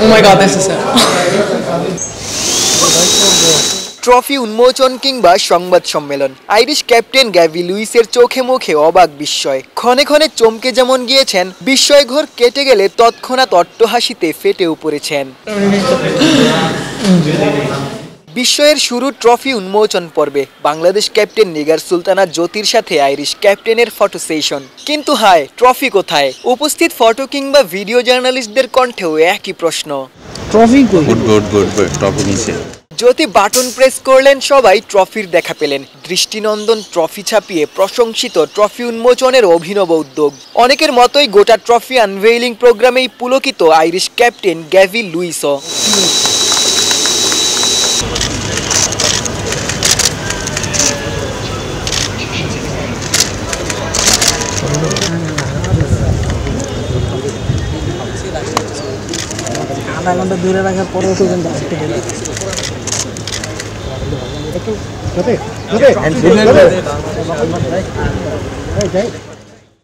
Oh my God, this is it. Trophy উন্মোচন কিংবা সংবাদ সম্মেলন, আইরিশ ক্যাপ্টেন গ্যাভি লুইসের চোখে মুখে অবাক বিস্ময়। ক্ষণে ক্ষণে চমকে যেমন গিয়েছেন, বিস্ময়ঘোর কেটে গেলে তৎক্ষণাৎ অট্টহাসিতে ফেটেও পড়েছেন। বিস্ময়ের শুরু ট্রফি উন্মোচন পর্বে বাংলাদেশ ক্যাপ্টেন নিগার সুলতানা জ্যোতির সাথে আইরিশ ক্যাপ্টেনের ফটো সেশন। কিন্তু হায়, ট্রফি কোথায়? উপস্থিত ফটো কিংবা ভিডিও জার্নালিস্টদের কণ্ঠেও একই প্রশ্ন। ট্রফি জ্যোতি বাটন প্রেস করলেন, সবাই ট্রফির দেখা পেলেন। দৃষ্টিনন্দন ট্রফি ছাপিয়ে প্রশংসিত ট্রফি উন্মোচনের অভিনব উদ্যোগ। অনেকের মতোই গোটা ট্রফি আনভেইলিং প্রোগ্রামেই পুলকিত আইরিশ ক্যাপ্টেন গ্যাভি লুইসও। আধা ঘন্টা দূরে রাখার পরেও তো কিন্তু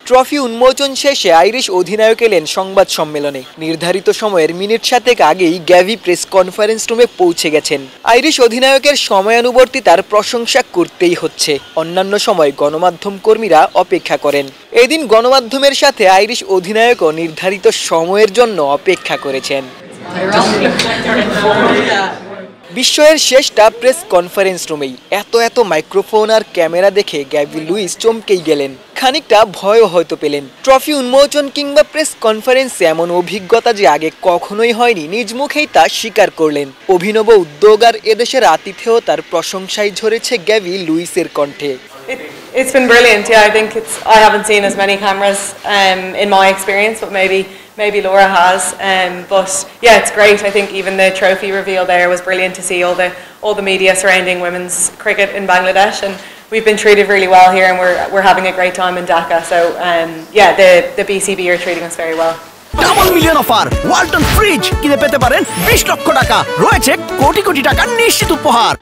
ট্রফি উন্মোচন শেষে আইরিশ অধিনায়ক এলেন সংবাদ সম্মেলনে। নির্ধারিত সময়ের মিনিট সাতেক আগেই গ্যাভি প্রেস কনফারেন্স রুমে পৌঁছে গেছেন। আইরিশ অধিনায়কের সময়ানুবর্তিতার প্রশংসা করতেই হচ্ছে। অন্যান্য সময় গণমাধ্যম কর্মীরা অপেক্ষা করেন, এদিন গণমাধ্যমের সাথে আইরিশ অধিনায়কও নির্ধারিত সময়ের জন্য অপেক্ষা করেছেন। বিস্ময়ের শেষটা প্রেস কনফারেন্স রুমেই। এত মাইক্রোফোন আর ক্যামেরা দেখে গ্যাভি লুইস চমকেই গেলেন, খানিকটা ভয়ও হয়তো পেলেন। ট্রফি উন্মোচন কিংবা প্রেস কনফারেন্সে এমন অভিজ্ঞতা যে আগে কখনোই হয়নি, নিজ মুখেই তা স্বীকার করলেন। অভিনব উদ্যোগ আর এদেশের আতিথেয়তার প্রশংসায় ঝরেছে গ্যাভি লুইসের কণ্ঠে। It's been brilliant. Yeah, I think I haven't seen as many cameras in my experience, but maybe Laura has. But yeah, it's great. I think even the trophy reveal there was brilliant to see all the media surrounding women's cricket in Bangladesh, and we've been treated really well here, and we're having a great time in Dhaka. So yeah, the BCB are treating us very well. Double million offer Walton fridge কিনে পেতে পারেন 20 লক্ষ টাকা, রয়েছে কোটি কোটি টাকার নিশ্চিত উপহার।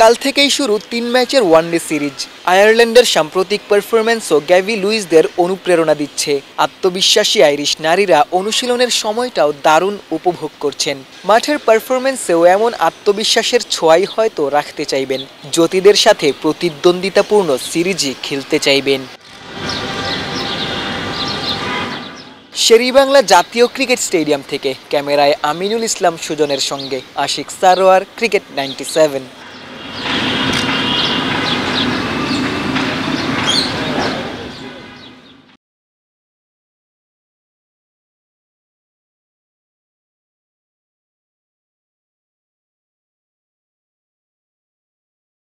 কাল থেকেই শুরু 3 ম্যাচের ওয়ানডে সিরিজ। আয়ারল্যান্ডের সাম্প্রতিক পারফরম্যান্সও গ্যাভি লুইসদের অনুপ্রেরণা দিচ্ছে। আত্মবিশ্বাসী আইরিশ নারীরা অনুশীলনের সময়টাও দারুণ উপভোগ করছেন। মাঠের পারফরম্যান্সেও এমন আত্মবিশ্বাসের ছোঁয়াই হয়তো রাখতে চাইবেন। জ্যোতিদের সাথে প্রতিদ্বন্দ্বিতাপূর্ণ সিরিজই খেলতে চাইবেন। শেরেবাংলা জাতীয় ক্রিকেট স্টেডিয়াম থেকে ক্যামেরায় আমিনুল ইসলাম সুজনের সঙ্গে আশিক সারোয়ার, ক্রিকেট 97।